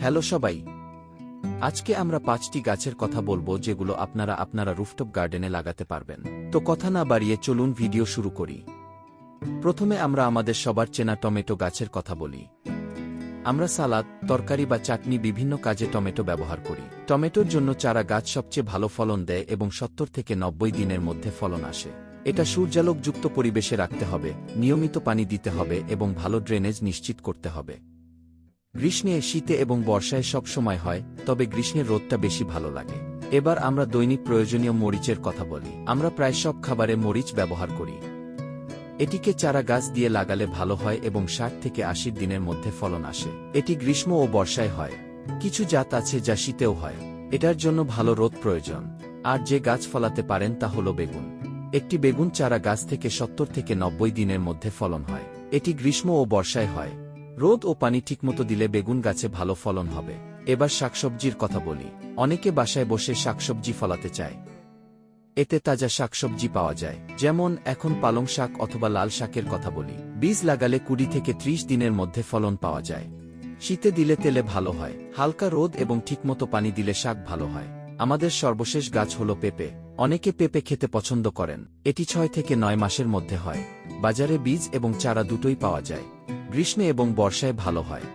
Hello সবাই, আজকে আমরা 5টি গাছের কথা বলবো যেগুলো আপনারা রুফটপ গার্ডেনে লাগাতে পারবেন। তো কথা না বাড়িয়ে চলুন ভিডিও শুরু করি। প্রথমে আমরা আমাদের সবার চেনা টমেটো গাছের কথা বলি। আমরা সালাদ, তরকারি বা চাটনি বিভিন্ন কাজে টমেটো ব্যবহার করি। টমেটোর জন্য চারা গাছ সবচেয়ে ভালো ফলন দেয় এবং 70 থেকে 90 দিনের মধ্যে ফলন আসে। এটা সূর্যালোকযুক্ত পরিবেশে রাখতে হবে, নিয়মিত পানি দিতে হবে এবং ভালো ড্রেনেজ নিশ্চিত করতে হবে। গ্রীষ্মে, শীতে এবং বর্ষায় সব সময় হয়, তবে গ্রীষ্মের রোদটা বেশি ভালো লাগে। এবার আমরা দৈনিক প্রয়োজনীয় মরিচের কথা বলি। আমরা প্রায় সব খাবারে মরিচ ব্যবহার করি। এটিকে চারা গাছ দিয়ে লাগালে ভালো হয় এবং 60 থেকে 80 দিনের মধ্যে ফলন আসে। এটি গ্রীষ্ম ও বর্ষায় হয়। কিছু জাত আছে যা শীতেও হয়। এটার জন্য ভালো রোদ প্রয়োজন। আর যে গাছ ফলাতে পারেন তা হল বেগুন। একটি বেগুন চারা গাছ থেকে 70 থেকে 90 দিনের মধ্যে ফলন হয়। এটি গ্রীষ্ম ও বর্ষায় হয়। রোদ ও পানি ঠিকমতো দিলে বেগুন গাছে ভালো ফলন হবে। এবার শাকসবজির কথা বলি। অনেকে বাসায় বসে শাকসবজি ফলাতে চায়। এতে তাজা শাকসবজি পাওয়া যায়, যেমন এখন পালং শাক অথবা লাল শাকের কথা বলি। বীজ লাগালে 20 থেকে 30 দিনের মধ্যে ফলন পাওয়া যায়। শীতে দিলে তেলে ভালো হয়। হালকা রোদ এবং ঠিকমতো পানি দিলে শাক ভালো হয়। আমাদের সর্বশেষ গাছ হল পেঁপে। অনেকে পেঁপে খেতে পছন্দ করেন। এটি 6 থেকে 9 মাসের মধ্যে হয়। বাজারে বীজ এবং চারা দুটোই পাওয়া যায়। গ্রীষ্মে এবং বর্ষায় ভালো হয়।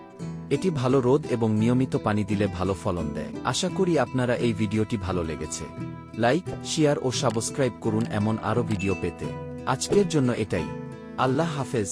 এটি ভালো রোদ এবং নিয়মিত পানি দিলে ভালো ফলন দেয়। আশা করি আপনারা এই ভিডিওটি ভালো লেগেছে। লাইক, শেয়ার ও সাবস্ক্রাইব করুন এমন আরও ভিডিও পেতে। আজকের জন্য এটাই। আল্লাহ হাফেজ।